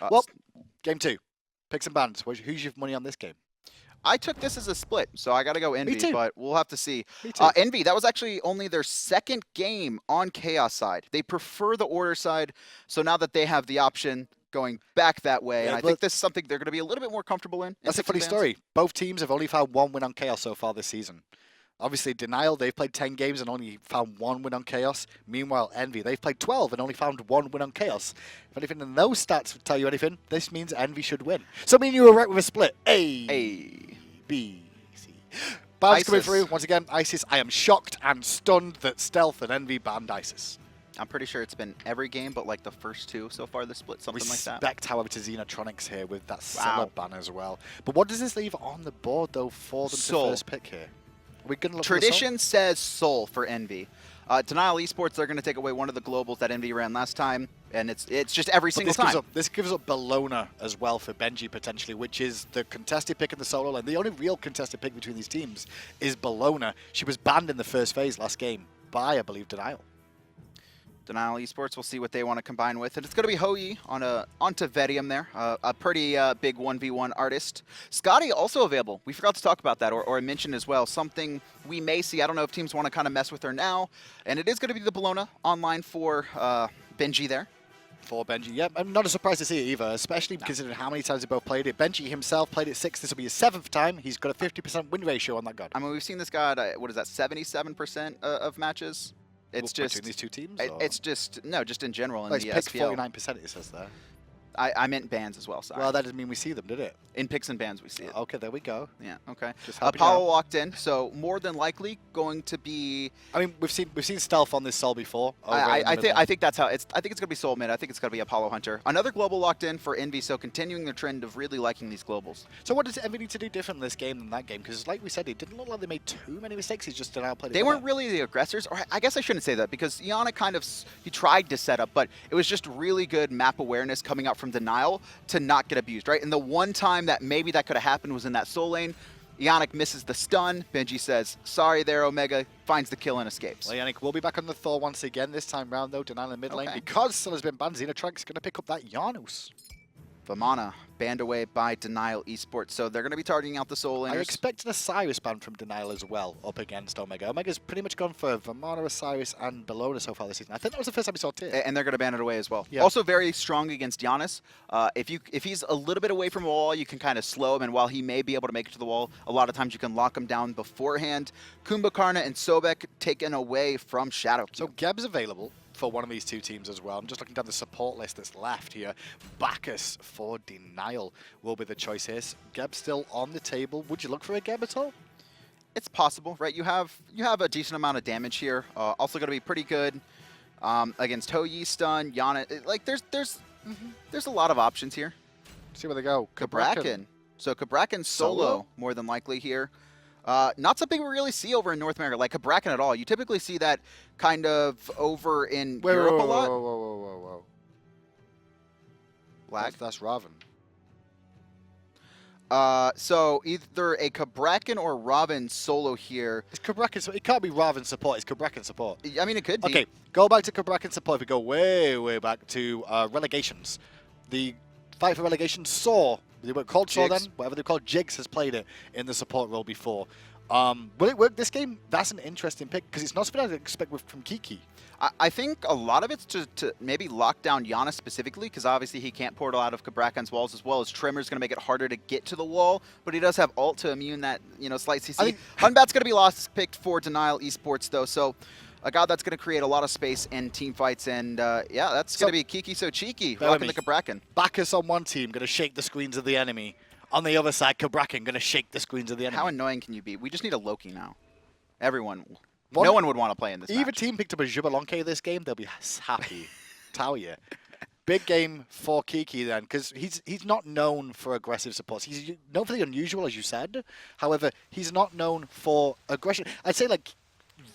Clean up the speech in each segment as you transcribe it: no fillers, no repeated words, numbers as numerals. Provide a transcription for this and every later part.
Well, game 2. Picks and bans. Who's your money on this game? I took this as a split, so I got to go Envy, but we'll have to see. Me too. Envy, that was actually only their second game on Chaos side. They prefer the Order side, so now that they have the option going back that way, and I think this is something they're going to be a little bit more comfortable in. That's a funny story. Both teams have only found 1 win on Chaos so far this season. Obviously, Denial, they've played 10 games and only found 1 win on Chaos. Meanwhile, Envy, they've played 12 and only found 1 win on Chaos. If anything in those stats would tell you anything, this means Envy should win. So, I mean, you were right with a split. A, B, C. Bans coming through. Once again, ISIS. I am shocked and stunned that Stealth and Envy banned ISIS. I'm pretty sure it's been every game but like the first 2 so far, the split, something like that. Respect, however, to Xenotronics here with that Seller ban as well. But what does this leave on the board, though, for them to first pick here? Are we gonna look Tradition says Soul for Envy. Denial Esports, they're going to take away one of the globals that Envy ran last time, and it's just every single time. This gives up Bellona as well for Benji, potentially, which is the contested pick in the solo lane. The only real contested pick between these teams is Bellona. She was banned in the first phase last game by, I believe, Denial. Denial Esports, we'll see what they want to combine with. And it's going to be Hoi onto Vetium there, a pretty big 1v1 artist. Scotty also available. We forgot to talk about that or mention as well. Something we may see. I don't know if teams want to kind of mess with her now. And it is going to be the Bellona online for Benji there. For Benji, yeah. I'm not surprised to see it either, especially considering how many times they both played it. Benji himself played it 6. This will be his 7th time. He's got a 50% win ratio on that god. I mean, we've seen this god, what is that, 77% of matches? It's just between these two teams. It's just just in general in the SPL. 49%. It says there. I meant bans as well. Sorry. Well, that doesn't mean we see them, did it? In picks and bans, we see it. Okay, there we go. Yeah. Okay. Apollo walked in, so more than likely going to be. I mean, we've seen Stealth on this Soul before. I think that's how it's. I think it's going to be Soul mid. I think it's going to be Apollo Hunter. Another global locked in for Envy, so continuing the trend of really liking these globals. So what does Envy need to do different in this game than that game? Because like we said, it didn't look like they made too many mistakes. He's just outplayed it. They weren't really the aggressors, or I guess I shouldn't say that because Eonic he tried to set up, but it was just really good map awareness coming out from Denial to not get abused, right? And the one time that maybe that could have happened was in that Soul lane. Eonic misses the stun. Benji says, sorry there, Omega, finds the kill and escapes. Well, Eonic will be back on the Thor once again, this time round though, Denial in mid lane. Because Still has been banned, Xenotronics going to pick up that Janus. Vamana banned away by Denial Esports, so they're going to be targeting out the Soul laners. I expect an Osiris ban from Denial as well up against Omega. Omega's pretty much gone for Vamana, Osiris, and Bellona so far this season. I think that was the first time we saw Tyr. And they're going to ban it away as well. Yeah. Also very strong against Janus. If he's a little bit away from a wall, you can kind of slow him, and while he may be able to make it to the wall, a lot of times you can lock him down beforehand. Kumbhakarna and Sobek taken away from Shadowq. So Geb's available for one of these two teams as well. I'm just looking down the support list that's left here. Bacchus for Denial will be the choice here. Geb still on the table. Would you look for a Geb at all? It's possible, right? You have a decent amount of damage here. Also going to be pretty good against Hoi, stun, Yana. Like there's a lot of options here. See where they go. Cabrakan. So Cabrakan solo more than likely here. Not something we really see over in North America, like Cabrakan at all. You typically see that kind of over in Europe a lot. Whoa. Lag? That's Ravana. So either a Cabrakan or Ravana solo here. It's Cabrakan, so it can't be Ravana support, it's Cabrakan support. I mean, it could be. Okay, go back to Cabrakan support. If we go way back to relegations. The fight for relegation saw. They were called Saw then, whatever they're called. Jigs has played it in the support role before. Will it work this game? That's an interesting pick because it's not something I'd expect from Kiki. I think a lot of it's to maybe lock down Janus specifically because obviously he can't portal out of Cabrakan's walls as well as Tremor's going to make it harder to get to the wall, but he does have ult to immune that slight CC. Hunbat's going to be lost picked for Denial Esports though, so a god that's going to create a lot of space in team fights, and yeah, that's going to be KikiSoCheeky rocking the Cabrakan. Bacchus on one team, going to shake the screens of the enemy. On the other side, Cabrakan going to shake the screens of the enemy. How annoying can you be? We just need a Loki now. Everyone. No one would want to play in this Either match. team picked up a Jubalonke this game, they'll be happy. Tell you. Big game for Kiki then, because he's not known for aggressive supports. He's known for the unusual, as you said. However, he's not known for aggression. I'd say like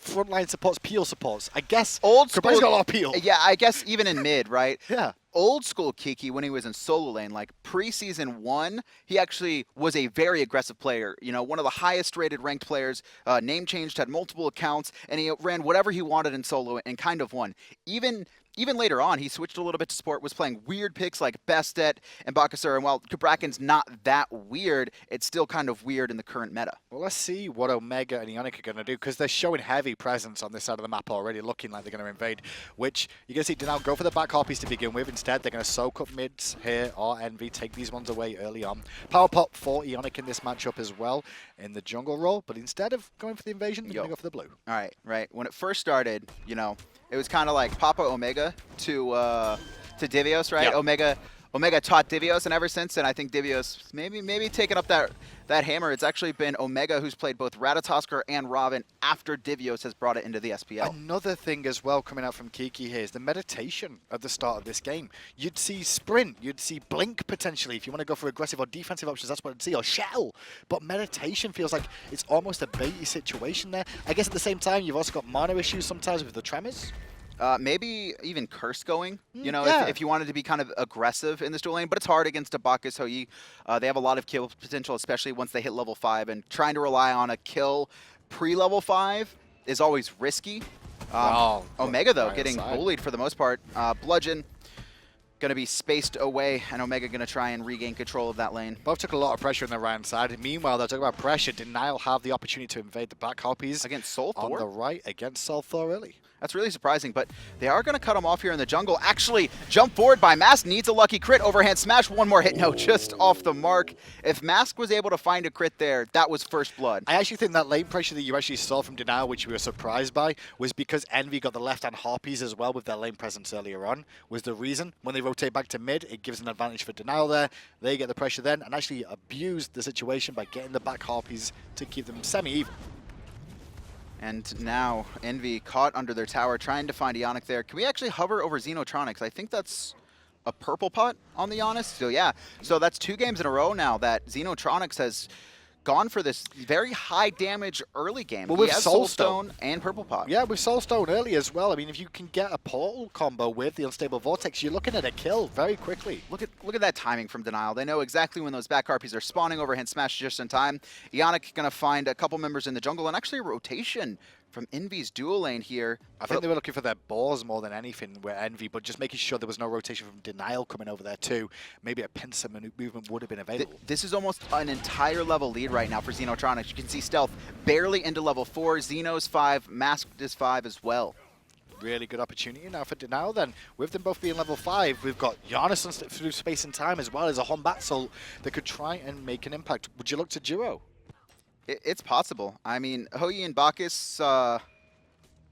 frontline supports, peel supports. I guess old school got a lot of peel. Yeah, I guess even in mid, right? Yeah. Old school Kiki, when he was in solo lane, like preseason 1, he actually was a very aggressive player. One of the highest rated ranked players, name changed, had multiple accounts, and he ran whatever he wanted in solo and kind of won. Even even later on, he switched a little bit to support, was playing weird picks like Bestet and Bacchus. And while Cabrakan's not that weird, it's still kind of weird in the current meta. Well, let's see what Omega and Eonic are going to do, because they're showing heavy presence on this side of the map already, looking like they're going to invade, which you're going to see Denal go for the back harpies to begin with. Instead, they're going to soak up mids here, or Envy, take these ones away early on. Power pop for Eonic in this matchup as well, in the jungle role, but instead of going for the invasion, they're going to go for the blue. All right, right. When it first started, you know, it was kind of like Papa Omega to Divios, right? Yep. Omega taught Divios, and ever since then, I think Divios maybe taking up that hammer. It's actually been Omega who's played both Ratatoskr and Robin after Divios has brought it into the SPL. Another thing as well coming out from Kiki here is the meditation at the start of this game. You'd see Sprint, you'd see Blink potentially. If you want to go for aggressive or defensive options, that's what I'd see, or Shell. But meditation feels like it's almost a baity situation there. I guess at the same time, you've also got mana issues sometimes with the tremors. Maybe even Curse going, you know, yeah. if you wanted to be kind of aggressive in this dual lane, but it's hard against a Bacchus Hou-Yi. They have a lot of kill potential, especially once they hit level 5, and trying to rely on a kill pre-level 5 is always risky. Omega, though, getting bullied for the most part. Bludgeon going to be spaced away, and Omega going to try and regain control of that lane. Both took a lot of pressure on the right side. Meanwhile, they're talking about pressure. Denial have the opportunity to invade the back harpies. Against Soul Thor? On the right, against Soul Thor early. That's really surprising, but they are going to cut him off here in the jungle. Actually, jump forward by Mask, needs a lucky crit, overhand smash, one more hit. No, just off the mark. If Mask was able to find a crit there, that was first blood. I actually think that lane pressure that you actually saw from Denial, which we were surprised by, was because Envy got the left-hand harpies as well with their lane presence earlier on, was the reason. When they rotate back to mid, it gives an advantage for Denial there. They get the pressure then and actually abuse the situation by getting the back harpies to keep them semi-even. And now Envy caught under their tower, trying to find Eonic there. Can we actually hover over Xenotronics? I think that's a purple pot on the Janus. So yeah, so that's 2 games in a row now that Xenotronics has gone for this very high damage early game. Well, he with has Soulstone and Purple Pot. Yeah, with Soulstone early as well. I mean, if you can get a portal combo with the Unstable Vortex, you're looking at a kill very quickly. Look at that timing from Denial. They know exactly when those back harpies are spawning, overhand smash just in time. Eonic going to find a couple members in the jungle, and actually a rotation from Envy's dual lane here. I think they were looking for their boars more than anything with Envy, but just making sure there was no rotation from Denial coming over there too. Maybe a pincer movement would have been available. This is almost an entire level lead right now for Xenotronics. You can see Stealth barely into level 4, Xeno's 5, Masked is 5 as well. Really good opportunity now for Denial then. With them both being level 5, we've got Janus through space and time as well as a Hombatzel that could try and make an impact. Would you look to duo? It's possible. I mean, Hou-Yi and Bacchus,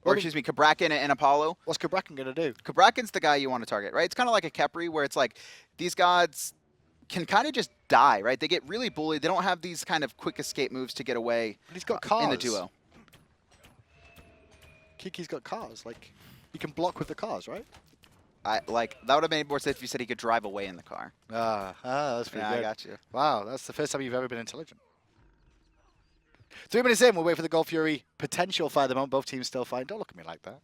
Cabrakan and Apollo. What's Cabrakan going to do? Cabrakan's the guy you want to target, right? It's kind of like a Kepri where it's like these gods can kind of just die, right? They get really bullied. They don't have these kind of quick escape moves to get away But he's got cars. in the duo. Kiki's got cars. Like, you can block with the cars, right? That would have made more sense if you said he could drive away in the car. That's pretty good. I got you. Wow, that's the first time you've ever been intelligent. 3 minutes in, we'll wait for the Gold Fury potential fight at the moment. Both teams still fighting. Don't look at me like that.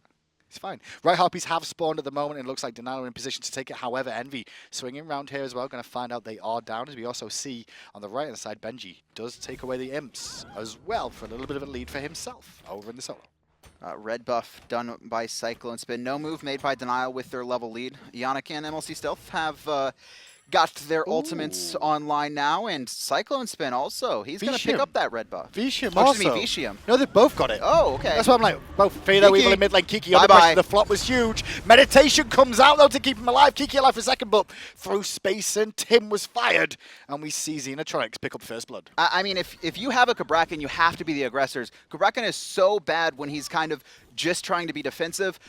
It's fine. Right Harpies have spawned at the moment. It looks like Denial are in position to take it. However, Envy swinging around here as well. Going to find out they are down. As we also see on the right-hand side, Benji does take away the Imps as well for a little bit of a lead for himself over in the solo. Red buff done by CycloneSpin. No move made by Denial with their level lead. Eonic and MLC Stealth have got their ultimates online now, and CycloneSpin also. He's going to pick up that red buff. Vetium also. Vetium. No, they've both got it. Oh, okay. That's what I'm like. Both Fado, Evil in mid lane, Kiki. Bye-bye. The flop was huge. Meditation comes out, though, to keep him alive. Kiki alive for a second, but through space, and Tim was fired. And we see Xenotronics pick up first blood. I mean, if you have a Cabrakan, you have to be the aggressors. Cabrakan is so bad when he's kind of just trying to be defensive.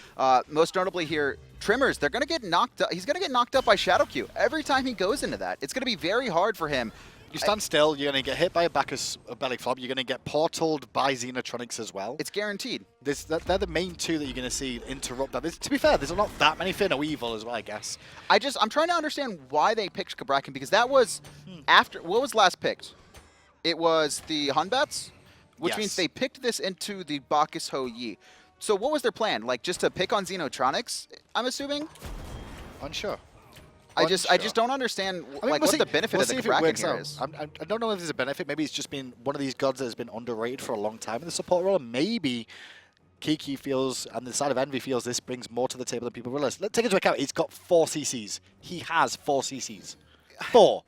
Most notably here, Trimmers, they're going to get knocked up. He's going to get knocked up by Shadowq. Every time he goes into that, it's going to be very hard for him. You stand still, you're going to get hit by a Bacchus belly flop. You're going to get portaled by Xenotronics as well. It's guaranteed. They're the main two that you're going to see interrupt that. To be fair, there's not that many Fino Evil as well, I guess. I'm trying to understand why they picked Cabrakan, because that was after, what was last picked? It was the Hunbats, which means they picked this into the Bacchus Hou-Yi. So what was their plan? Like, just to pick on Xenotronics, I'm assuming? Unsure. I just don't understand what the benefit of the Cabrakan here is. I don't know if there's a benefit. Maybe it's just been one of these gods that has been underrated for a long time in the support role. And maybe Kiki feels, and the side of Envy feels, this brings more to the table than people realize. Let's take into account, he's got 4 CCs. He has 4 CCs. 4.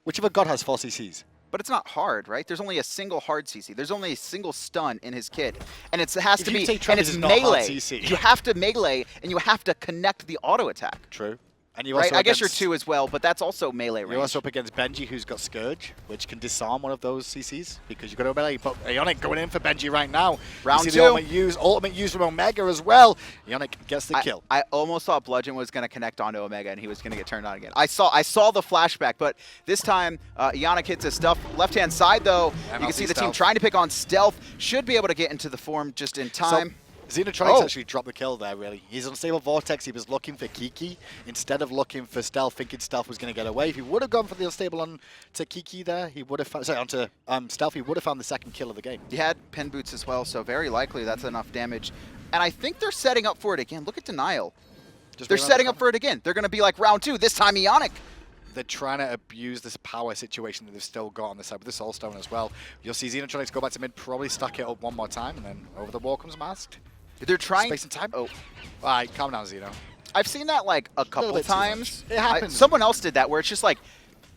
Whichever god has 4 CCs. But it's not hard, right? There's only a single hard CC. There's only a single stun in his kit. And it has to be, and it's melee. You have to melee, and you have to connect the auto attack. True. And you right? also I guess you're 2 as well, but that's also melee range. You're also up against Benji, who's got Scourge, which can disarm one of those CCs because you've got to melee. But Eonic going in for Benji right now. Round you see 2. The ultimate use from Omega as well. Eonic gets the kill. I almost thought Bludgeon was going to connect onto Omega and he was going to get turned on again. I saw the flashback, but this time Eonic hits his stuff. Left-hand side, though, you can see the team trying to pick on Stealth. Should be able to get into the form just in time. Xenotronics actually dropped the kill there, really. He's on Stable Vortex. He was looking for Kiki instead of looking for Stealth, thinking Stealth was going to get away. If he would have gone for the unstable on to Kiki there, he would have found, sorry, onto Stealth, he would have found the second kill of the game. He had pin boots as well, so very likely that's enough damage. And I think they're setting up for it again. Look at Denial. They're setting up for it again. They're going to be like round 2, this time Eonic. They're trying to abuse this power situation that they've still got on the side with the Soul Stone as well. You'll see Xenotronics go back to mid, probably stack it up one more time, and then over the wall comes Masked. They're trying. Space and time. Oh, all right, calm down, Xeno. I've seen that like a couple times. It happens. Someone else did that where it's just like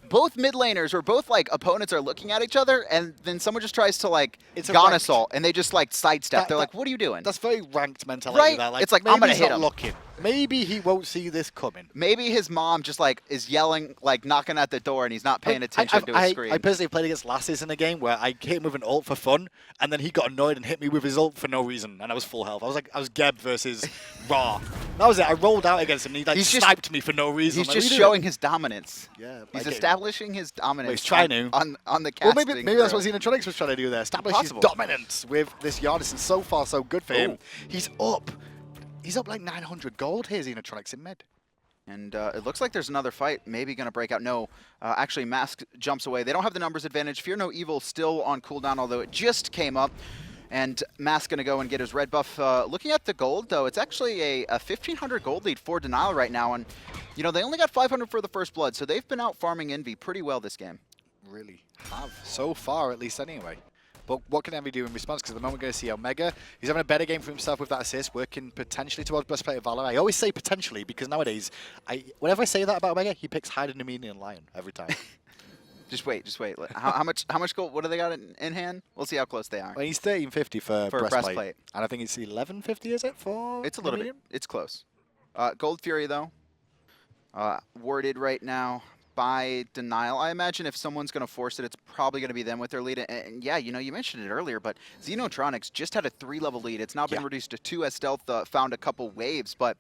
both mid laners or both like opponents are looking at each other, and then someone just tries to like Janus ult, and they just like sidestep. They're like, "What are you doing?" That's very ranked mentality. Right? That. Like, it's like I'm gonna hit him. Looking. Maybe he won't see this coming. Maybe his mom just like is yelling, like knocking at the door, and he's not paying attention to his screen. I personally played against Lasses in a game where I hit him with an ult for fun, and then he got annoyed and hit me with his ult for no reason, and I was full health. I was Geb versus Ra. That was it. I rolled out against him, and he sniped me for no reason. He's just showing his dominance. Yeah, he's establishing his dominance. Well, he's trying to on the casting. Well, maybe that's what Xenotronics was trying to do there. Establish his dominance with this Janus, and so far so good for him. He's up. He's up like 900 gold here, Xenotronics in mid. And it looks like there's another fight maybe going to break out. No, actually Mask jumps away. They don't have the numbers advantage. Fear No Evil still on cooldown, although it just came up. And Mask going to go and get his red buff. Looking at the gold, though, it's actually a 1,500 gold lead for Denial right now. And, you know, they only got 500 for the first blood, so they've been out farming Envy pretty well this game. Really have. So far, at least, anyway. But what can Envy do in response? Because at the moment we're going to see Omega. He's having a better game for himself with that assist, working potentially towards best player of Valor. I always say potentially because nowadays, whenever I say that about Omega, he picks Hide, Numini, and Lion every time. Just wait. How much gold? What do they got in hand? We'll see how close they are. Well, he's 1350 for breastplate, and I think it's 1150. Is it for? It's a little bit. It's close. Gold Fury though, worded right now by Denial. I imagine if someone's going to force it, it's probably going to be them with their lead. And yeah, you know, you mentioned it earlier, but Xenotronics just had a 3-level lead. It's now been reduced to 2 as Stealth found a couple waves, but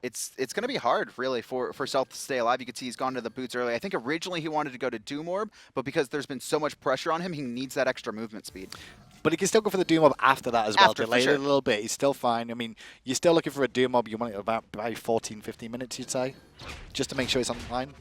it's going to be hard, really, for Stealth to stay alive. You can see he's gone to the boots early. I think originally he wanted to go to Doom Orb, but because there's been so much pressure on him, he needs that extra movement speed. But he can still go for the Doom Mob after that as well. Delay it a little bit. He's still fine. I mean, you're still looking for a Doom Mob. You want it about 14, 15 minutes, you'd say, just to make sure it's online.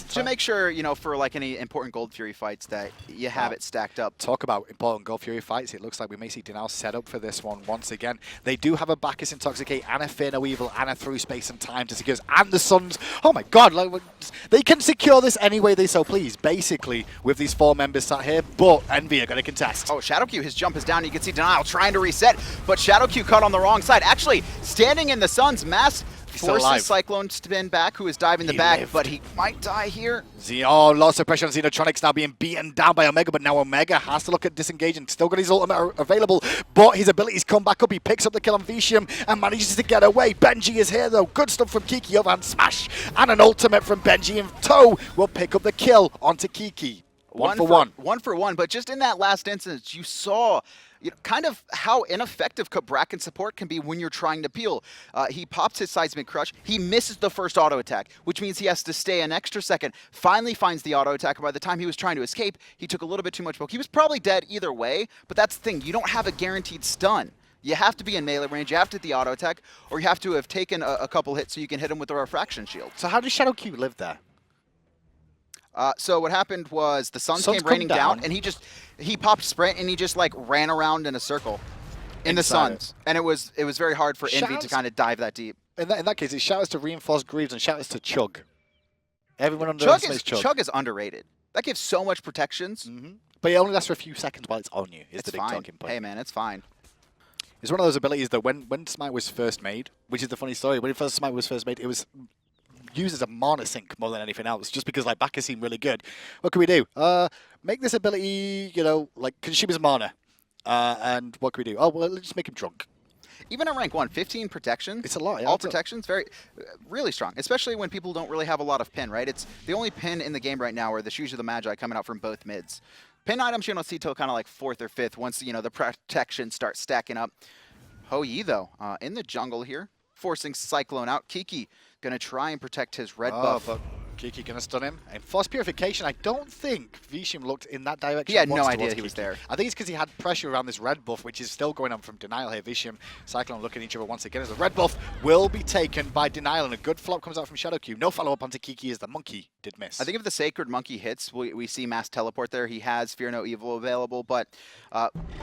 To make sure, you know, for like any important Gold Fury fights that you have it stacked up. Talk about important Gold Fury fights. It looks like we may see Denial set up for this one once again. They do have a Bacchus Intoxicate and a Fear No Evil and a Through Space and Time to secure. And the Suns. Oh my God. Like, they can secure this any way they so please, basically, with these 4 members sat here. But Envy are going to contest. Oh, Shadowq, his jump is down. You can see Denial trying to reset, but Shadowq caught on the wrong side. Actually, standing in the Suns, Mask forces CycloneSpin back, who is diving the back, but he might die here. Oh, lots of pressure on Xenotronics now being beaten down by Omega, but now Omega has to look at disengaging. Still got his ultimate available, but his abilities come back up. He picks up the kill on Vetium and manages to get away. Benji is here, though. Good stuff from Kiki. Overhand smash and an ultimate from Benji, and Toe will pick up the kill onto Kiki. One for one, but just in that last instance, you saw kind of how ineffective Cabrakan support can be when you're trying to peel. He pops his seismic crush. He misses the first auto attack, which means he has to stay an extra second. Finally finds the auto attack. By the time he was trying to escape, he took a little bit too much poke. He was probably dead either way, but that's the thing. You don't have a guaranteed stun. You have to be in melee range, you have to hit the auto attack, or you have to have taken a couple hits so you can hit him with a refraction shield. So how does Shadowq live there? So what happened was the Suns came raining down, and he popped Sprint, and he just like ran around in a circle in the Suns, and it was very hard for Envy to kind of dive that deep. In that case, it's shoutouts to Reinforced Greaves and shoutouts to Chug. Everyone underestimates Chug. Chug is underrated. That gives so much protections. But it only lasts for a few seconds while it's on you. Is the big talking point. Hey man, it's fine. It's one of those abilities that when Smite was first made, which is the funny story, when Smite was first made, it was used as a mana sink more than anything else, just because like Bacchus seemed really good. What can we do? Make this ability, you know, like consume his mana. And what can we do? Oh, well, let's just make him drunk. Even at rank 1, 15 protections. It's a lot. Yeah, all protections, really strong. Especially when people don't really have a lot of pin, right? It's the only pin in the game right now are the Shoes of the Magi coming out from both mids. Pin items you don't see till kind of like 4th or 5th once, you know, the protection starts stacking up. Hou-Yi, though, in the jungle here, forcing Cyclone out. Kiki gonna try and protect his red buff. But Kiki gonna stun him. And Force Purification, I don't think Vetium looked in that direction. He had no idea he was there. I think it's because he had pressure around this red buff, which is still going on from Denial here. Vetium, Cyclone looking at each other once again as the red buff will be taken by Denial, and a good flop comes out from Shadowq. No follow-up onto Kiki as the monkey did miss. I think if the Sacred Monkey hits, we see Mass Teleport there. He has Fear No Evil available, but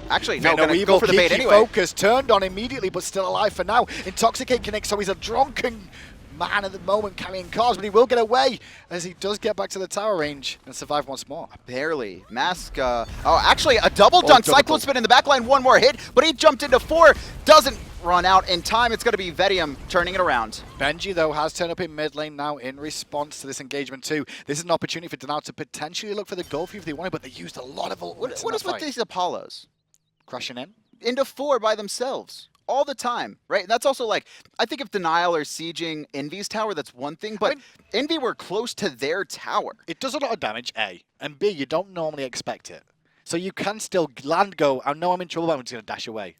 actually, no, gonna go for the bait Kiki anyway. Focus turned on immediately, but still alive for now. Intoxicate connects, so he's a drunken man at the moment carrying cars, but he will get away as he does get back to the tower range and survive once more. Barely. Mask, oh, actually a double dunk. CycloneSpin in the backline, one more hit, but he jumped into 4. Doesn't run out in time. It's going to be Vetium turning it around. Benji, though, has turned up in mid lane now in response to this engagement too. This is an opportunity for Denial to potentially look for the goal for you if they wanted, but they used a lot of ultimates. What is with these Apollos? Crashing in? Into 4 by themselves. All the time, right? And that's also like, I think if Denial are sieging EnVy's tower, that's one thing, but I mean, EnVy were close to their tower. It does a lot of damage, A, and B, you don't normally expect it. So you can still land, go, I know I'm in trouble, but I'm just going to dash away.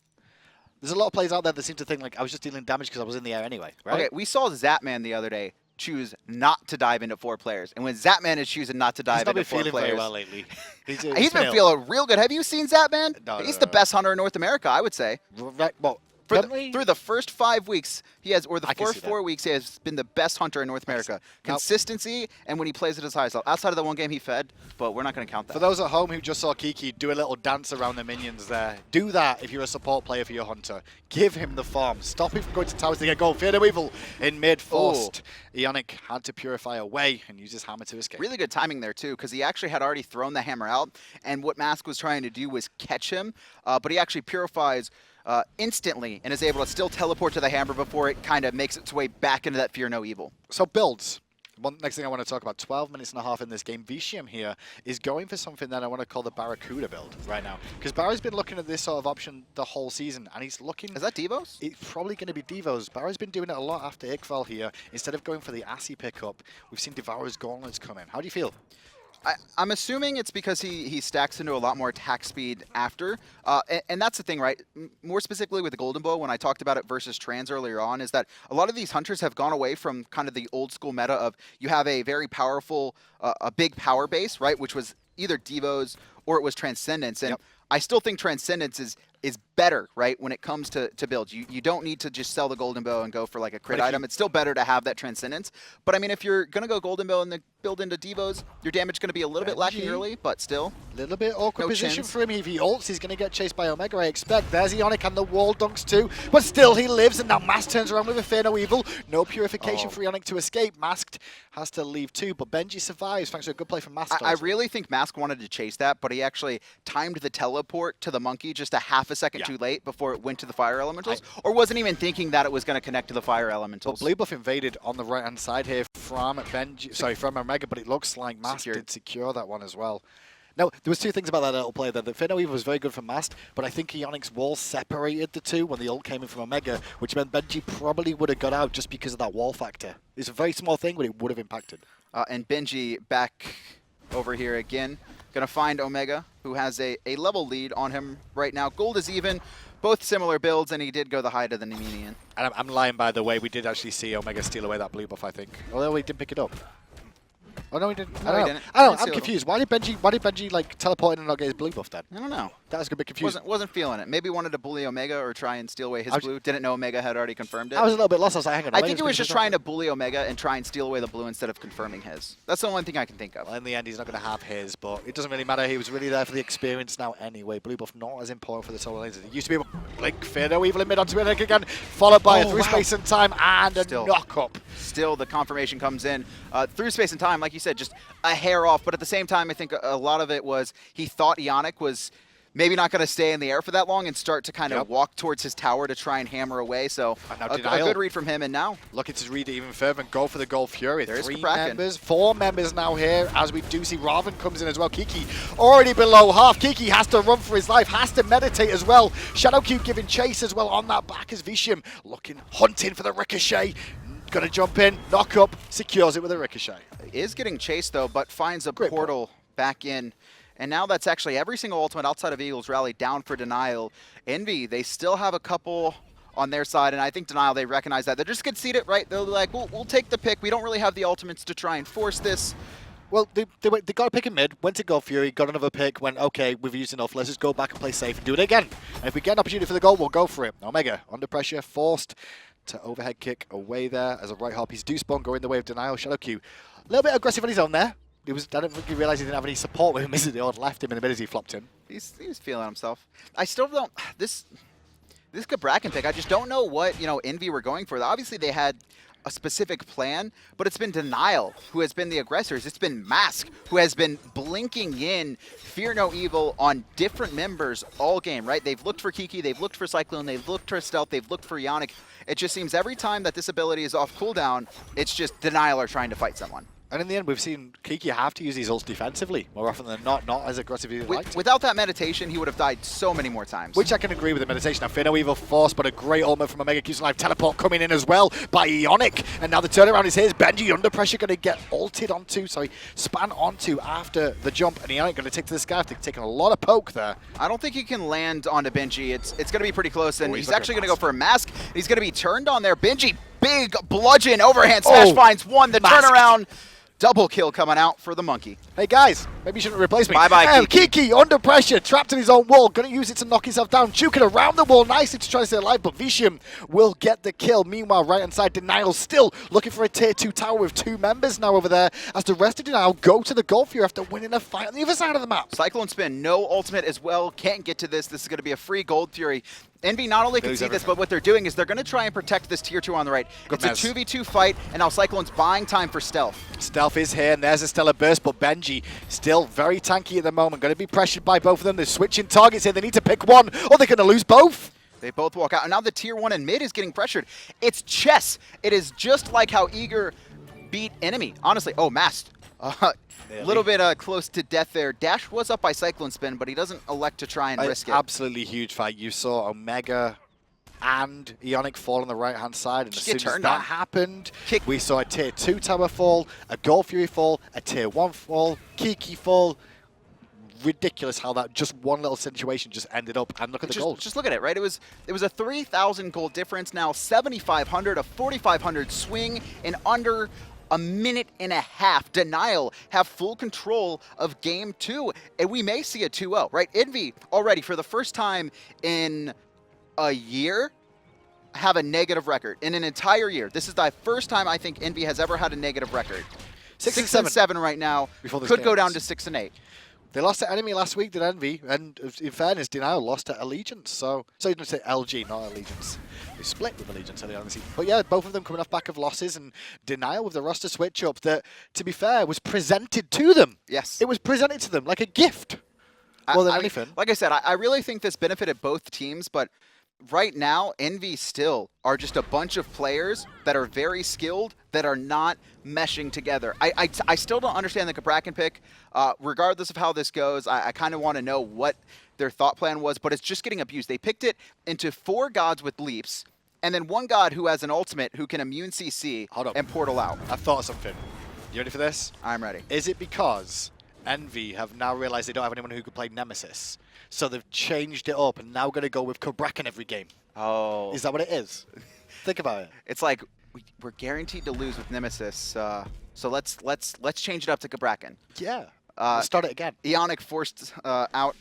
There's a lot of players out there that seem to think like I was just dealing damage because I was in the air anyway, right? Okay, we saw Zapman the other day choose not to dive into 4 players. And when Zapman is choosing not to dive into 4 players... He's not been feeling very well lately. He's been feeling real good. Have you seen Zapman? No, He's the best hunter in North America, I would say. Right, well, through the first 5 weeks, he has, or the first 4 weeks, he has been the best hunter in North America. Consistency, and when he plays at his highest level. Outside of the one game he fed, but we're not going to count that. For those at home who just saw Kiki do a little dance around the minions there, do that if you're a support player for your hunter. Give him the farm. Stop him from going to towers to get gold. Fear No Evil in mid forced. Eonic had to purify away and use his hammer to escape. Really good timing there too, because he actually had already thrown the hammer out, and what Mask was trying to do was catch him, but he actually purifies instantly and is able to still teleport to the hammer before it kind of makes its way back into that Fear No Evil. So builds. One next thing I want to talk about, 12 minutes and a half in this game. Vetium here is going for something that I want to call the Barracuda build right now. Because Barra's been looking at this sort of option the whole season, and he's looking... Is that Devos? It's probably going to be Devos. Barra's been doing it a lot after Iqbal here. Instead of going for the Assy pickup, we've seen Devourer's Gauntlets come in. How do you feel? I'm assuming it's because he stacks into a lot more attack speed after. And that's the thing, right? More specifically with the Golden Bow, when I talked about it versus Trans earlier on, is that a lot of these hunters have gone away from kind of the old school meta of you have a very powerful, a big power base, right? Which was either Devos or it was Transcendence. And I still think Transcendence is better, right, when it comes to builds. You don't need to just sell the Golden Bow and go for like a crit item. It's still better to have that Transcendence. But I mean, if you're going to go Golden Bow and then build into Devos, your damage is going to be a little bit lacking early, but still. A little bit awkward position for him. If he ults, he's going to get chased by Omega, I expect. There's Eonic and the wall dunks too. But still, he lives, and now Mask turns around with a Fear No Evil. No purification for Eonic to escape. Masked has to leave too, but Benji survives thanks to a good play from Mask. I really think Mask wanted to chase that, but he actually timed the teleport to the monkey just a half a second too late before it went to the fire elementals, or wasn't even thinking that it was going to connect to the fire elementals. Well, Blue Buff invaded on the right-hand side here from Benji, sorry, from Omega, but it looks like Mask did secure that one as well. Now, there was 2 things about that little play there. The Fear No Evil was very good for Mast, but I think Eonic's wall separated the two when the ult came in from Omega, which meant Benji probably would have got out just because of that wall factor. It's a very small thing, but it would have impacted. And Benji back over here again. Going to find Omega, who has a level lead on him right now. Gold is even. Both similar builds, and he did go the high to the Nemenian. And I'm lying, by the way. We did actually see Omega steal away that blue buff, I think. Although he didn't pick it up. Oh, no, he didn't. No, he didn't. I don't know. I'm confused. Why did Benji like teleport in and not get his blue buff then? I don't know. That was a bit confusing. Wasn't feeling it. Maybe wanted to bully Omega or try and steal away his blue. Didn't know Omega had already confirmed it. I was a little bit lost. I was like, hang on. I think he was just trying to bully Omega and try and steal away the blue instead of confirming his. That's the only thing I can think of. Well, in the end, he's not going to have his, but it doesn't really matter. He was really there for the experience now anyway. Blue buff not as important for the solo lanes as it used to be. Blink, Fear No Evil in mid onto Eonic again, followed by a through space and time and a knock up. Still, the confirmation comes in. Through space and time, like you said, just a hair off, but at the same time, I think a lot of it was he thought Eonic was maybe not going to stay in the air for that long and start to kind of walk towards his tower to try and hammer away. So a good read from him. And now looking to read it even further and go for the Gold Fury. There's 3 Cabrakan. members, 4 members now here, as we do see Ravana comes in as well. Kiki already below half. Kiki has to run for his life, has to meditate as well. Shadowq giving chase as well on that back as Vetium looking, hunting for the ricochet. Gonna jump in, knock up, secures it with a ricochet. Is getting chased though, but finds a portal back in. And now that's actually every single ultimate outside of Eagles Rally down for Denial. Envy, they still have a couple on their side, and I think Denial, they recognize that. They're just conceded, right? They're like, we'll take the pick. We don't really have the ultimates to try and force this. Well, they got a pick in mid, went to Gold Fury, got another pick, went, okay, we've used enough, let's just go back and play safe and do it again. And if we get an opportunity for the goal, we'll go for it. Omega, under pressure, forced to overhead kick away there as a right hop. He's Dewspawn going the way of Denial. Shadowq, a little bit aggressive on his own there. I don't think he realized he didn't have any support with him as they all left him in the mid as he flopped in. He was feeling himself. I still don't, this Cabrakan pick, I just don't know what, Envy were going for. Obviously they had a specific plan, but it's been Denial who has been the aggressors. It's been Mask who has been blinking in Fear No Evil on different members all game, right? They've looked for Kiki, they've looked for Cyclone, they've looked for Stealth, they've looked for Eonic. It just seems every time that this ability is off cooldown, it's just Denial are trying to fight someone. And in the end, we've seen Kiki have to use these ults defensively more often than not as aggressive as he'd like to. Without that meditation, he would have died so many more times. Which I can agree with the meditation. Now, Fear No Evil force, but a great ultimate from Omega keeps alive. Teleport coming in as well by Eonic. And now the turnaround is his. Benji under pressure going to get ulted onto, span onto after the jump. And Eonic going to take to the sky after taking a lot of poke there. I don't think he can land onto Benji. It's going to be pretty close. And he's actually going to go for a mask. He's going to be turned on there. Benji, big bludgeon overhand smash finds one. The turnaround. Double kill coming out for the monkey. Hey guys, maybe you shouldn't replace me. Bye-bye, Kiki under pressure, trapped in his own wall, going to use it to knock himself down, juking around the wall nicely to try to stay alive, but Vetium will get the kill. Meanwhile, right hand side, Denial still looking for a tier 2 tower with 2 members now over there, as the rest of Denial go to the Gold Fury after winning a fight on the other side of the map. CycloneSpin, no ultimate as well, can't get to this. This is going to be a free Gold Fury. Envy not only can see this, but what they're doing is they're going to try and protect this tier 2 on the right. It's a 2v2 fight, and now Cyclone's buying time for Stealth. Stealth is here, and there's a stellar burst, but Benji still very tanky at the moment. Going to be pressured by both of them. They're switching targets here. They need to pick one, or they're going to lose both. They both walk out, and now the tier 1 in mid is getting pressured. It's chess. It is just like how Eager beat Enemy. Honestly, Mast. A little bit close to death there. Dash was up by CycloneSpin, but he doesn't elect to try and risk it. Absolutely huge fight. You saw Omega and Eonic fall on the right-hand side, and as soon as that happened, we saw a tier 2 tower fall, a Gold Fury fall, a tier 1 fall, Kiki fall. Ridiculous how that just one little situation just ended up, and look at the gold. Just look at it, right? It was a 3,000 gold difference, now 7,500, a 4,500 swing in under a minute and a half. Denial have full control of game 2, and we may see a 2-0, right? Envy already for the first time in a year have a negative record in an entire year. This is the first time I think Envy has ever had a negative record. 6 and 7 right now. Could go down to 6 and 8. They lost to Enemy last week, did Envy, and in fairness, Denial lost to Allegiance. So you don't say LG, not Allegiance. They split with Allegiance earlier on the season. But yeah, both of them coming off back of losses, and Denial with the roster switch up that, to be fair, was presented to them. Yes. It was presented to them like a gift. More than anything. Like I said, I really think this benefited both teams, but right now, Envy still are just a bunch of players that are very skilled that are not meshing together. I still don't understand the Cabrakan pick. Regardless of how this goes, I kind of want to know what their thought plan was, but it's just getting abused. They picked it into 4 gods with leaps, and then 1 god who has an ultimate who can immune CC and portal out. I've thought of something. You ready for this? I'm ready. Is it because Envy have now realized they don't have anyone who could play Nemesis? So they've changed it up and now going to go with Cabrakan every game. Oh. Is that what it is? Think about it. It's like we're guaranteed to lose with Nemesis, so let's change it up to Cabrakan. Yeah. Let's start it again. Eonic forced out,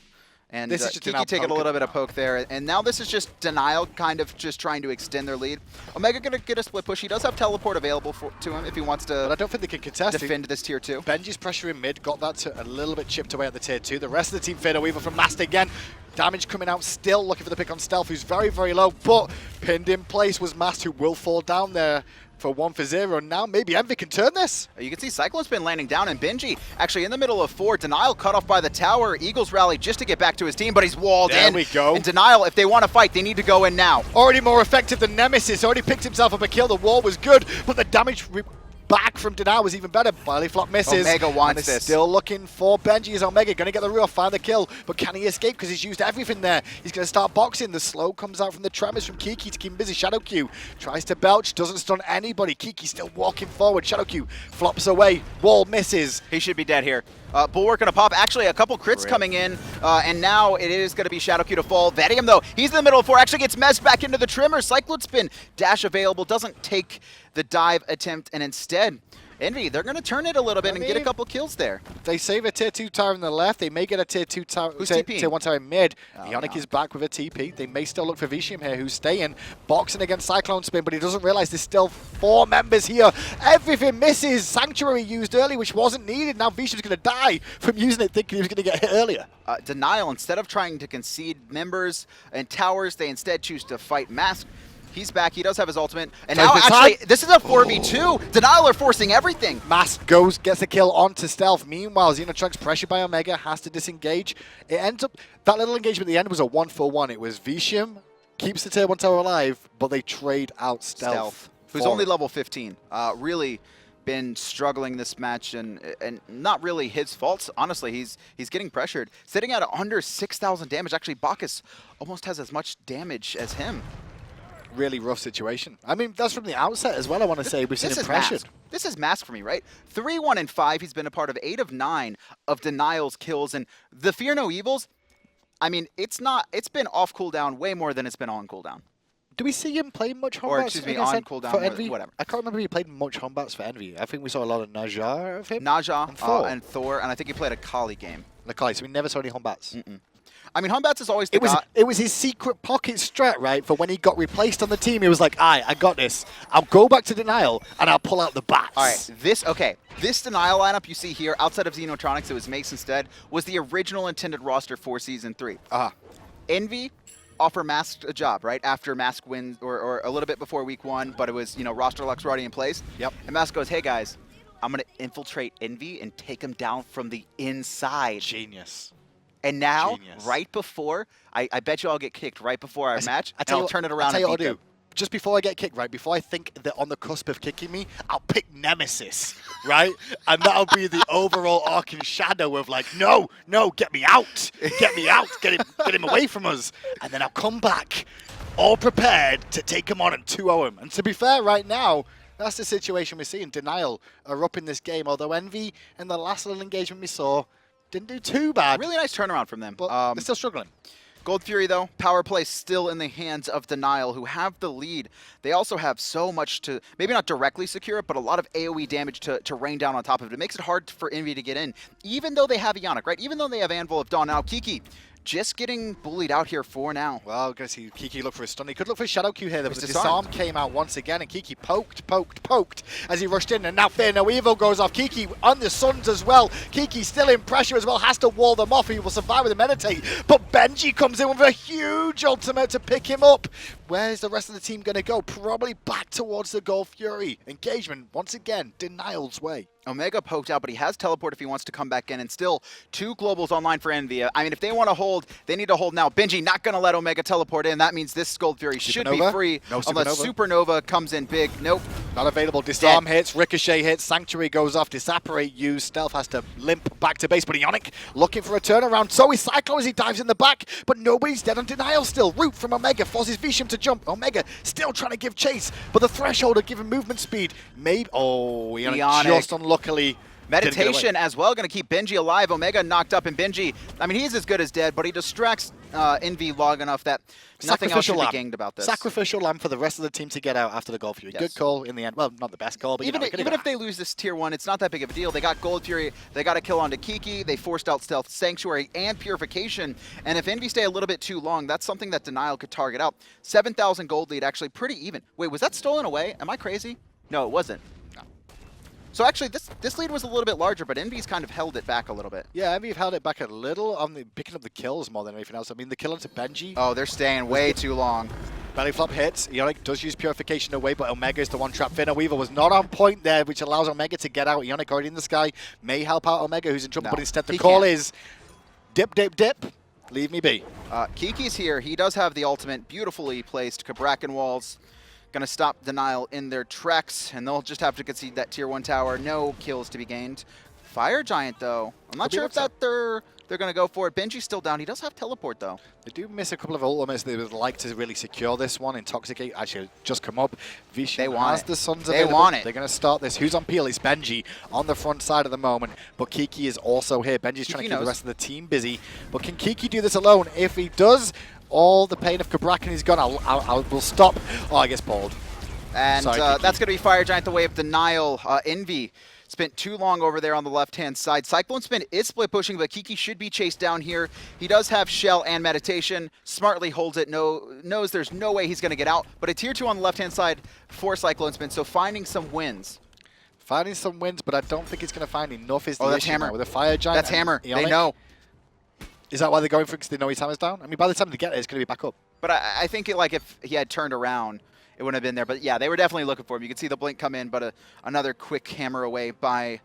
and Kiki taking a little bit of poke there. And now this is just Denial kind of just trying to extend their lead. Omega going to get a split push. He does have teleport available to him if he wants to. But I don't think they can contest defend this tier 2. Benji's pressure in mid, got that to a little bit chipped away at the tier 2. The rest of the team Fear No Evil from Master again. Damage coming out, still looking for the pick on Stealth, who's very, very low, but pinned in place was Mast, who will fall down there. for 1-0. Now maybe EnVy can turn this. You can see CycloneSpin landing down, and Benji actually in the middle of 4. Denial cut off by the tower. Eagles rally just to get back to his team, but he's walled in. There we go. And Denial, if they want to fight, they need to go in now. Already more effective than Nemesis. Already picked himself up a kill. The wall was good, but the damage back from Denial was even better. Belly flop misses. Omega wants and this. Still looking for Benji. Is Omega going to get the roof, find the kill, but can he escape because he's used everything there? He's going to start boxing. The slow comes out from the tremors from Kiki to keep him busy. Shadowq tries to belch, doesn't stun anybody. Kiki still walking forward. Shadowq flops away. Wall misses. He should be dead here. Bulwark gonna pop. Actually, a couple crits coming in, and now it is gonna be Shadowq to fall. Vetium, though, he's in the middle of 4. Actually gets messed back into the trimmer. CycloneSpin dash available, doesn't take the dive attempt, and instead, EnVy, they're gonna turn it a little bit and get a couple kills there. They save a tier 2 tower on the left. They may get a tier 2 tower. Who's TPing? Tier 1 tower in mid. Oh, Eonic no. is back with a TP. They may still look for Vetium here, who's staying. Boxing against CycloneSpin, but he doesn't realize there's still 4 members here. Everything misses. Sanctuary used early, which wasn't needed. Now Vetium's going to die from using it, thinking he was going to get hit earlier. Denial, instead of trying to concede members and towers, they instead choose to fight Mask. He's back. He does have his ultimate. And now, actually, this is a 4v2. Denial are forcing everything. Mask goes, gets a kill onto Stealth. Meanwhile, Xenotronics, pressured by Omega, has to disengage. It ends up, that little engagement at the end was a 1-for-1. It was Vetium, keeps the tier 1 tower alive, but they trade out Stealth. Who's only level 15. Really been struggling this match, and not really his fault. Honestly, he's getting pressured. Sitting at under 6,000 damage. Actually, Bacchus almost has as much damage as him. Really rough situation. I mean, that's from the outset as well, I want to say. We've seen him pressured. This is Mask for me, right? 3-1-5. He's been a part of 8 of 9 of Denial's kills. And the Fear No Evils, I mean, it's been off cooldown way more than it's been on cooldown. Do we see him play much Hombats? Or, excuse me, on cooldown, for EnVy? whatever. I can't remember he played much Hombats for EnVy. I think we saw a lot of Naja of him. Naja and Thor, and I think he played a Kali game. Nakali, so we never saw any Hombats. I mean, Hombats is always the It was his secret pocket strat, right? For when he got replaced on the team, he was like, I got this. I'll go back to Denial, and I'll pull out the Batz. All right, this Denial lineup you see here, outside of Xenotronics, it was Mace instead, was the original intended roster for Season 3. EnVy offer Mask a job, right? After Mask wins, or a little bit before week 1, but it was, roster locks already in place. Yep. And Mask goes, hey guys, I'm going to infiltrate EnVy and take them down from the inside. Genius. And now, right before, I bet you I'll get kicked right before our match, and I'll turn it around and beat them. Just before I get kicked, right, before I think they're on the cusp of kicking me, I'll pick Nemesis, right? And that'll be the overall arcing shadow of like, no, get me out, get him away from us. And then I'll come back, all prepared to take him on and 2-0 him. And to be fair, right now, that's the situation we're seeing. Denial are up in this game, although EnVy in the last little engagement we saw didn't do too bad. Really nice turnaround from them. But they're still struggling. Gold Fury, though, power play still in the hands of Denial, who have the lead. They also have so much to, maybe not directly secure it, but a lot of AoE damage to rain down on top of it. It makes it hard for EnVy to get in, even though they have Eonic, right? Even though they have Anvil of Dawn. Now, Kiki just getting bullied out here for now. Well, I'm going to see Kiki look for a stun. He could look for Shadowq here. The disarm came out once again, and Kiki poked as he rushed in, and now Fear No Evil goes off. Kiki on the Suns as well. Kiki still in pressure as well, has to wall them off. He will survive with a meditate, but Benji comes in with a huge ultimate to pick him up. Where's the rest of the team going to go? Probably back towards the Gold Fury. Engagement, once again, Denial's way. Omega poked out, but he has teleport if he wants to come back in, and still 2 globals online for EnVy. I mean, if they want to hold, they need to hold now. Benji not going to let Omega teleport in. That means this Gold Fury should be free unless Supernova comes in big. Nope. Not available. Disarm hits, Ricochet hits, Sanctuary goes off, Disapparate used, Stealth has to limp back to base, but Eonic looking for a turnaround. So is Cyclone as he dives in the back, but nobody's dead on Denial still. Root from Omega forces Vetium to jump. Omega still trying to give chase, but the Threshold will give him movement speed. Maybe, Eonic just unluckily. Meditation as well, going to keep Benji alive. Omega knocked up, and Benji, I mean, he's as good as dead, but he distracts EnVy long enough that nothing else should be gained about this. Sacrificial lamb for the rest of the team to get out after the Gold Fury. Good call in the end. Well, not the best call, but even if they lose this tier 1, it's not that big of a deal. They got Gold Fury, they got a kill onto Kiki, they forced out Stealth, Sanctuary, and Purification, and if EnVy stay a little bit too long, that's something that Denial could target out. 7,000 gold lead, actually pretty even. Wait, was that stolen away? Am I crazy? No, it wasn't. So actually, this lead was a little bit larger, but EnVy's kind of held it back a little bit. Yeah, EnVy held it back a little on the picking up the kills more than anything else. I mean, the kill onto Benji. Oh, they're staying way too long. Belly flop hits. Eonic does use Purification away, but Omega is the one trap. Finna Weaver was not on point there, which allows Omega to get out. Eonic already in the sky. May help out Omega, who's in trouble, but instead the call is dip, dip, dip. Leave me be. Kiki's here. He does have the ultimate. Beautifully placed Cabrakan walls. Gonna stop Denial in their tracks, and they'll just have to concede that tier 1 tower. No kills to be gained. Fire Giant, though. I'm not sure if they're going to go for it. Benji's still down. He does have teleport, though. They do miss a couple of ultimates. They would like to really secure this one. Intoxicate actually just come up. Vetium has the Suns available. They want it. They're going to start this. Who's on peel? It's Benji on the front side at the moment, but Kiki is also here. Benji's trying to keep the rest of the team busy, but can Kiki do this alone? If he does, all the pain of Cabrakan is gone. I will stop. Oh, I guess pulled. And that's going to be Fire Giant the way of Denial. Envy spent too long over there on the left-hand side. CycloneSpin is split pushing, but Kiki should be chased down here. He does have Shell and Meditation. Smartly holds it, knows there's no way he's going to get out. But a tier 2 on the left-hand side for CycloneSpin, so finding some wins. Finding some wins, but I don't think it's going to find enough is the that's issue Hammer. With a Fire Giant. That's Hammer. Eonic. They know. Is that why they're going for it? Because they know his hammer's down? I mean, by the time they get it, it's going to be back up. But I think if he had turned around, it wouldn't have been there. But yeah, they were definitely looking for him. You can see the blink come in, but another quick hammer away by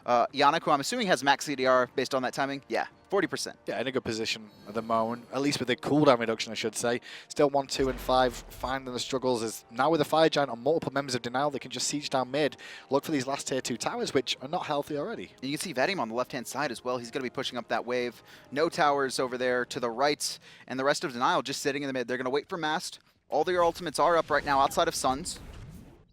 Eonic, who I'm assuming has max CDR based on that timing. Yeah, 40%. Yeah, in a good position at the moment, at least with the cooldown reduction, I should say. Still 1, 2, and 5, finding the struggles. Is now with the Fire Giant on multiple members of Denial, they can just siege down mid, look for these last tier 2 towers, which are not healthy already. And you can see Vetium on the left-hand side as well. He's going to be pushing up that wave. No towers over there to the right, and the rest of Denial just sitting in the mid. They're going to wait for Mast. All their ultimates are up right now outside of Suns.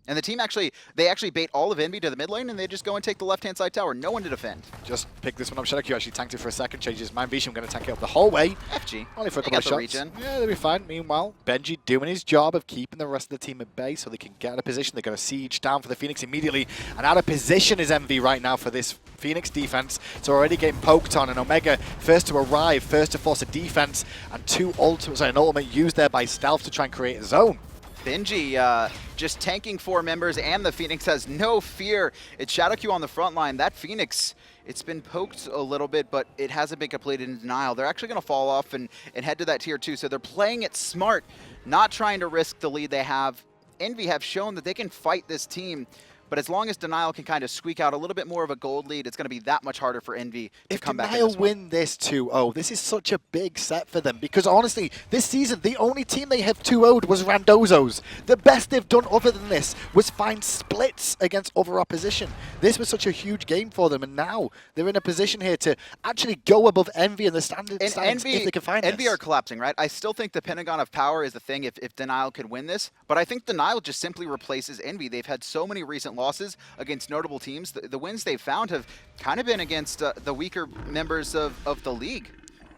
And the team actually bait all of Envy to the mid lane, and they just go and take the left-hand side tower. No one to defend. Just pick this one up. Shadowq actually tanked it for a second, changes his mind. Vetium going to tank it up the whole way. FG. Only for a couple of shots. Regen. Yeah, they'll be fine. Meanwhile, Benji doing his job of keeping the rest of the team at bay so they can get out of position. They're going to siege down for the Phoenix immediately. And out of position is Envy right now for this Phoenix defense. It's already getting poked on, and Omega first to arrive, first to force a defense, and an ultimate used there by Stealth to try and create a zone. Benji just tanking 4 members, and the Phoenix has no fear. It's Shadowq on the front line. That Phoenix, it's been poked a little bit, but it hasn't been completed in Denial. They're actually going to fall off and head to that tier 2, so they're playing it smart, not trying to risk the lead they have. Envy have shown that they can fight this team, but as long as Denial can kind of squeak out a little bit more of a gold lead, it's going to be that much harder for Envy to come back. If Denial win this 2-0, this is such a big set for them, because honestly, this season, the only team they have 2-0'd was Randozzo's. The best they've done other than this was find splits against other opposition. This was such a huge game for them, and now they're in a position here to actually go above Envy in the standings if they can find Envy are collapsing, right? I still think the Pentagon of Power is the thing if Denial could win this, but I think Denial just simply replaces Envy. They've had so many recent losses against notable teams. The wins they've found have kind of been against the weaker members of the league.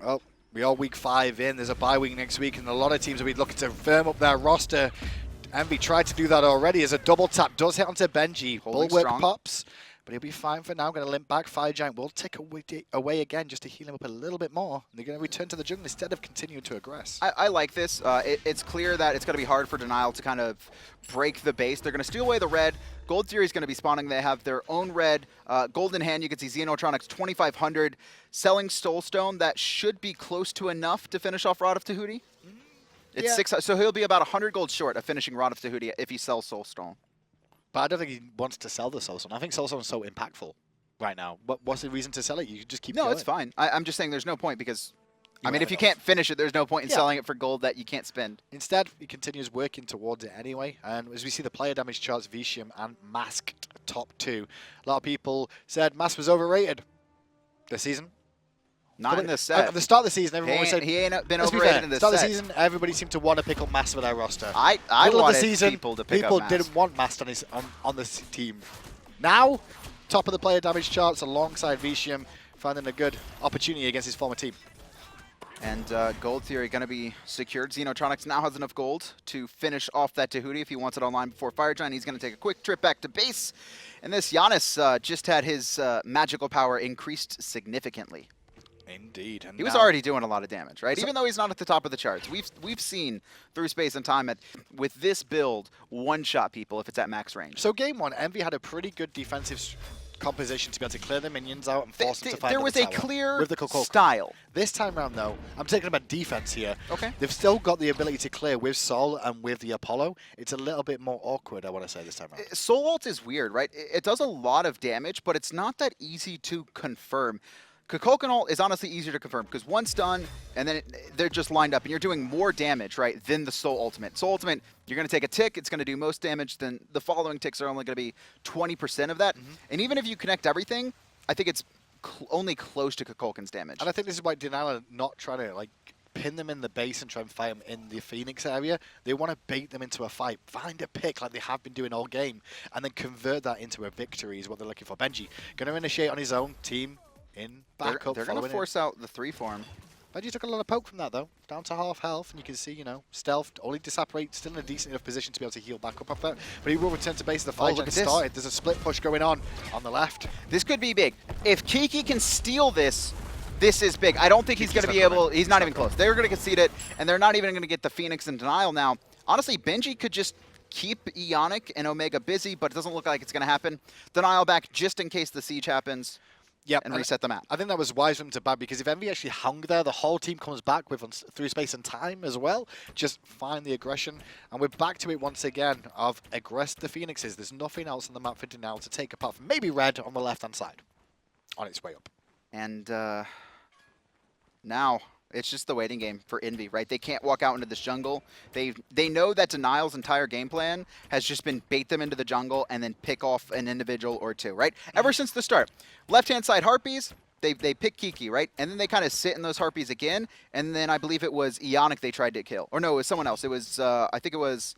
Well, we are week 5 in. There's a bye week next week, and a lot of teams will be looking to firm up their roster. Envy tried to do that already as a double tap does hit onto Benji. Bulwark pops, but he'll be fine for now. Going to limp back. Fire Giant will take away again just to heal him up a little bit more. They're going to return to the jungle instead of continuing to aggress. I like this. It's clear that it's going to be hard for Denial to kind of break the base. They're going to steal away the red. Gold Fury is going to be spawning. They have their own red. Gold in hand, you can see Xenotronics 2,500. Selling Soulstone, that should be close to enough to finish off Rod of Tahuti. It's 6, so he'll be about 100 gold short of finishing Rod of Tahuti if he sells Soulstone. But I don't think he wants to sell the Soulstone. I think Soulstone is so impactful right now. What's the reason to sell it? You can just keep going. No, it's fine. I'm just saying there's no point because, I mean, if you can't finish it, there's no point in selling it for gold that you can't spend. Instead, he continues working towards it anyway. And as we see the player damage charts, Vetium and Masked top 2. A lot of people said Mask was overrated this season. Not in this set. At the start of the season, everyone said he ain't been overrated in this set. Start of the season, everybody seemed to want to pick up Mask for their roster. I wanted people to pick up Mask. People didn't want Mask on this team. Now, top of the player damage charts alongside Vetium, finding a good opportunity against his former team. And Gold Theory going to be secured. Xenotronics now has enough gold to finish off that Tahuti if he wants it online before Fire Giant. He's going to take a quick trip back to base. And this Janus just had his magical power increased significantly. Indeed. And he was already doing a lot of damage, right? So even though he's not at the top of the charts. We've seen through space and time with this build, one-shot people if it's at max range. So game 1, Envy had a pretty good defensive composition to be able to clear the minions out and force them to fight There was the a tower clear with the Kukulkan. style. This time around, though, I'm taking about defense here. Okay. They've still got the ability to clear with Sol and with the Apollo. It's a little bit more awkward, I want to say, this time around. Soul Ult is weird, right? It does a lot of damage, but it's not that easy to confirm. Kukulkan ult is honestly easier to confirm because once done, and then they're just lined up, and you're doing more damage, right, than the Soul Ultimate. Soul Ultimate, you're going to take a tick, it's going to do most damage, then the following ticks are only going to be 20% of that. And even if you connect everything, I think it's only close to Kukulkan's damage. And I think this is why Denial are not trying to, like, pin them in the base and try and fight them in the Phoenix area. They want to bait them into a fight, find a pick like they have been doing all game, and then convert that into a victory is what they're looking for. Benji going to initiate on his own team. In backup, they're going to force out the 3 form. Benji took a lot of poke from that, though. Down to half health, and you can see, you know, stealthed, only disapparate, still in a decent enough position to be able to heal back up off that. But he will return to base. The fight just started. There's a split push going on the left. This could be big. If Kiki can steal this, this is big. I don't think he's going to be able... He's not even close. They're going to concede it, and they're not even going to get the Phoenix in denial now. Honestly, Benji could just keep Eonic and Omega busy, but it doesn't look like it's going to happen. Denial back just in case the siege happens. Yep, and reset the map. I think that was wise for him to bad because if EnVy actually hung there, the whole team comes back with through space and time as well. Just find the aggression, and we're back to it once again of aggress the Phoenixes. There's nothing else on the map for Denial to take apart from maybe Red on the left-hand side, on its way up. And now it's just the waiting game for EnVy, right? They can't walk out into this jungle. They know that Denial's entire game plan has just been bait them into the jungle and then pick off an individual or two, right? Ever since the start. Left-hand side Harpies, they pick Kiki, right? And then they kind of sit in those Harpies again, and then I believe it was Eonic they tried to kill. Or no, it was someone else. It was, I think it was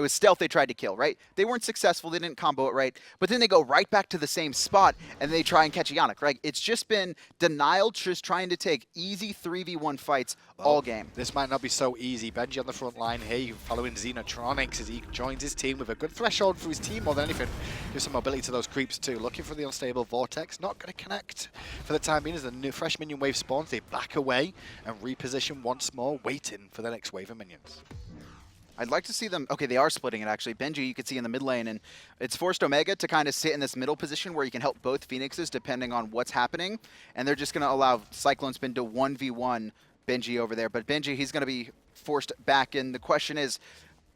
Stealth they tried to kill, right? They weren't successful. They didn't combo it right. But then they go right back to the same spot, and they try and catch Eonic, right? It's just been Denial just trying to take easy 3v1 fights all game. This might not be so easy. Benji on the front line here, following Xenotronics as he joins his team with a good threshold for his team more than anything. Gives some mobility to those creeps too. Looking for the unstable Vortex. Not going to connect for the time being as the new fresh minion wave spawns. They back away and reposition once more, waiting for the next wave of minions. I'd like to see them... Okay, they are splitting it, actually. Benji, you can see in the mid lane, and it's forced Omega to kind of sit in this middle position where you can help both Phoenixes depending on what's happening, and they're just going to allow CycloneSpin to 1v1 Benji over there. But Benji, he's going to be forced back in. The question is,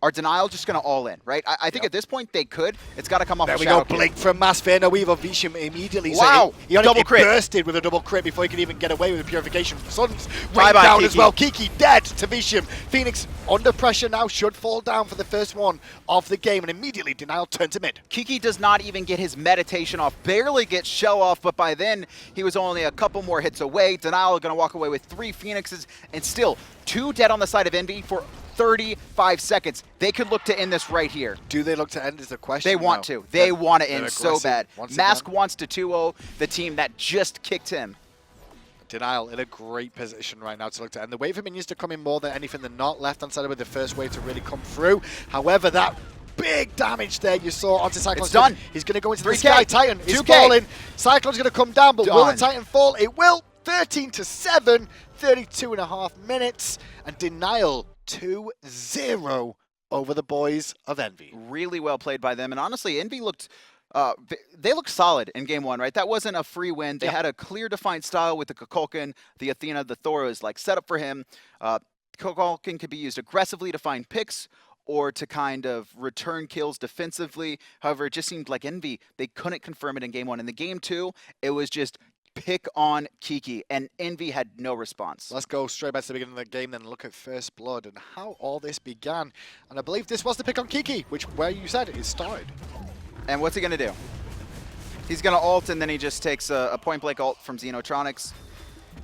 are Denial just going to all in, right? I think at this point they could. It's got to come off there of we Shadowq. go, Blink from Mass Fear, no Weaver, Vetium immediately. Wow, so double crit. Bursted with a double crit before he could even get away with the Purification. Sun's Bye-bye, down Kiki. as well. Kiki dead to Vetium. Phoenix under pressure now, should fall down for the first one of the game, and immediately Denial turned to mid. Kiki does not even get his meditation off, barely gets shell off, but by then he was only a couple more hits away. Denial going to walk away with 3 Phoenixes, and still 2 dead on the side of EnVy for 35 seconds. They could look to end this right here. Do they look to end is the question? They want to. They want to end so bad. Mask wants to 2-0 the team that just kicked him. Denial in a great position right now to look to end. The wave of minions to come in more than anything than not. Left-hand side with the first wave to really come through. However, that big damage there you saw onto Cyclone. It's done. He's going to go into 3K. the sky. Titan is 2K. falling. Cyclone's going to come down, but Done. will the Titan fall? It will. 13-7, 32.5 minutes, and Denial 2-0 over the boys of EnVy. Really well played by them, and honestly, EnVy looked... they looked solid in game 1, right? That wasn't a free win. They had a clear, defined style with the Kukulkan, the Athena, the Thor is like set up for him. Kukulkan could be used aggressively to find picks or to kind of return kills defensively. However, it just seemed like EnVy, they couldn't confirm it in game 1. In the game 2, it was just pick on Kiki, and EnVy had no response. Let's go straight back to the beginning of the game, then look at First Blood and how all this began. And I believe this was the pick on Kiki, which, where you said it started. And what's he going to do? He's going to ult, and then he just takes a point-blank ult from Xenotronics.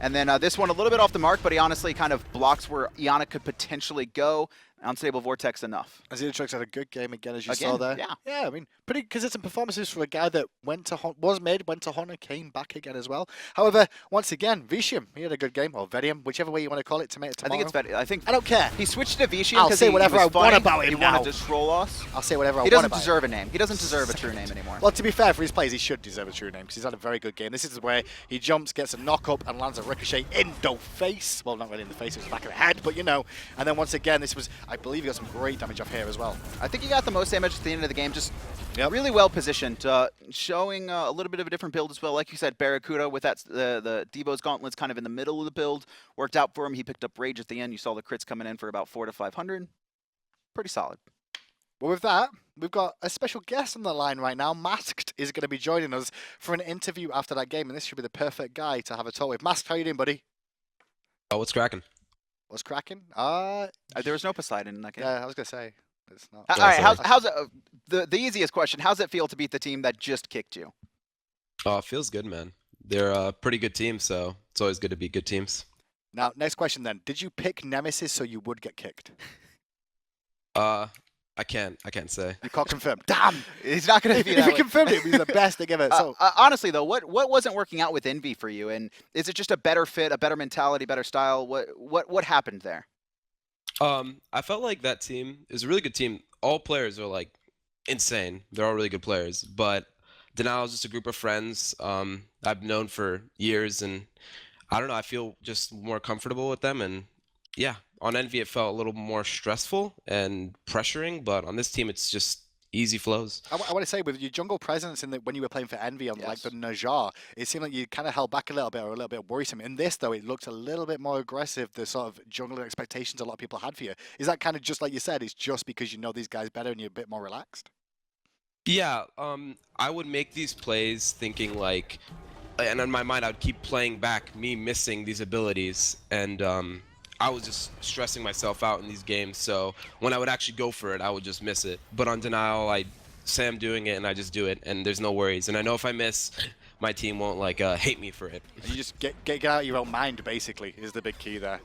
And then this one a little bit off the mark, but he honestly kind of blocks where Eonic could potentially go. Unstable Vortex enough. Xenotronics had a good game again, as you saw there. Yeah. Yeah, I mean, pretty consistent performances for a guy that went to went to Honor, came back again as well. However, once again, Vetium, he had a good game, or Vetium, whichever way you want to call it, tomato tomorrow. I think it's Vetium. I don't care. He switched to Vetium I'll because say whatever I want about him He now. wanted to troll us. I'll say whatever I want about him. He about doesn't deserve a name. He doesn't deserve a true name anymore. Well, to be fair, for his plays, he should deserve a true name because he's had a very good game. This is where he jumps, gets a knock-up, and lands a ricochet in the face. Well, not really in the face, it was the back of the head, but you know. And then once again, this was, I believe he got some great damage off here as well. I think he got the most damage at the end of the game, just really well positioned, showing a little bit of a different build as well. Like you said, Barracuda with that the Devo's Gauntlets kind of in the middle of the build worked out for him. He picked up Rage at the end. You saw the crits coming in for about 400 to 500. Pretty solid. Well, with that, we've got a special guest on the line right now. Masked is going to be joining us for an interview after that game, and this should be the perfect guy to have a talk with. Masked, how you doing, buddy? Oh, what's cracking? What's cracking? There was no Poseidon in that game. Yeah, I was going to say. It's not. All right, how's it, the easiest question, how's it feel to beat the team that just kicked you? Oh, it feels good, man. They're a pretty good team, so it's always good to beat good teams. Now, next question then. Did you pick Nemesis so you would get kicked? I can't say. You can't confirm. Damn! He's not going to be If that he way. confirmed it, he's the best thing ever. So, honestly, though, what wasn't working out with Envy for you? And is it just a better fit, a better mentality, better style? What happened there? I felt like that team is a really good team. All players are like insane. They're all really good players. But Denial is just a group of friends I've known for years, and I don't know. I feel just more comfortable with them, and yeah. On Envy, it felt a little more stressful and pressuring, but on this team, it's just easy flows. I want to say, with your jungle presence in when you were playing for Envy on like the Najar, it seemed like you kind of held back a little bit or a little bit worrisome. In this, though, it looked a little bit more aggressive, the sort of jungle expectations a lot of people had for you. Is that kind of just like you said, it's just because you know these guys better and you're a bit more relaxed? Yeah, I would make these plays thinking like, and in my mind, I would keep playing back me missing these abilities, and I was just stressing myself out in these games, so when I would actually go for it, I would just miss it. But on Denial, I say I'm doing it, and I just do it, and there's no worries. And I know if I miss, my team won't like hate me for it. You just get out of your own mind, basically, is the big key there.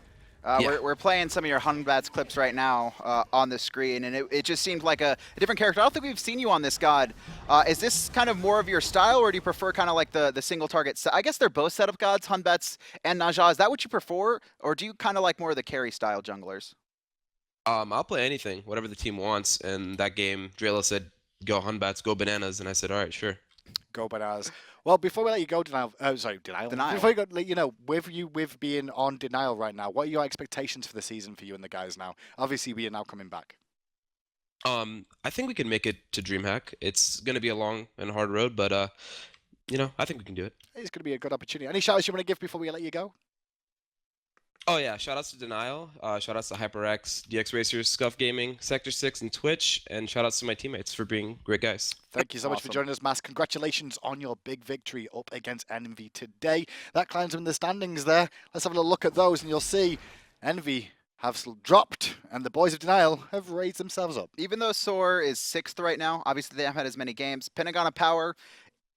We're playing some of your Batz clips right now on the screen, and it just seemed like a different character. I don't think we've seen you on this god. Is this kind of more of your style, or do you prefer kind of like the single target? I guess they're both setup gods, Batz and Naja. Is that what you prefer, or do you kind of like more of the carry style junglers? I'll play anything, whatever the team wants. And that game, Drela said, go Batz, go bananas, and I said, all right, sure. Go bananas. Well, before we let you go, Denial. Before you go, with being on Denial right now, what are your expectations for the season for you and the guys now? Obviously, we are now coming back. I think we can make it to DreamHack. It's going to be a long and hard road, but I think we can do it. It's going to be a good opportunity. Any shout-outs you want to give before we let you go? Oh yeah, shoutouts to Denial, shoutouts to HyperX, DX Racers, Scuff Gaming, Sector 6, and Twitch, and shoutouts to my teammates for being great guys. Thank you so much for joining us, Mask. Congratulations on your big victory up against Envy today. That climbs them in the standings there. Let's have a look at those, and you'll see Envy have dropped, and the boys of Denial have raised themselves up. Even though Thor is 6th right now, obviously they haven't had as many games. Pentagon of Power,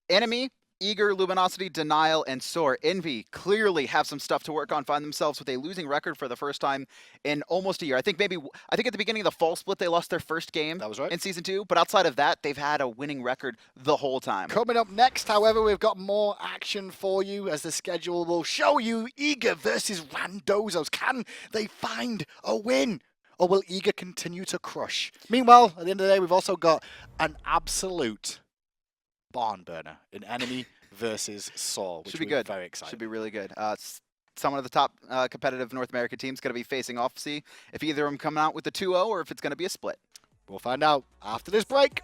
Enemy, Eager, Luminosity, Denial, and Soar. Envy clearly have some stuff to work on, find themselves with a losing record for the first time in almost a year. I think at the beginning of the fall split, they lost their first game that was right. in Season 2, but outside of that, they've had a winning record the whole time. Coming up next, however, we've got more action for you as the schedule will show you. Eager versus Randozos. Can they find a win? Or will Eager continue to crush? Meanwhile, at the end of the day, we've also got an absolute barn burner in Enemy versus Saw, which should be good. Very exciting. Should be really good. Some of the top competitive North American teams going to be facing off. See if either of them come out with a 2-0 or if it's going to be a split. We'll find out after this break.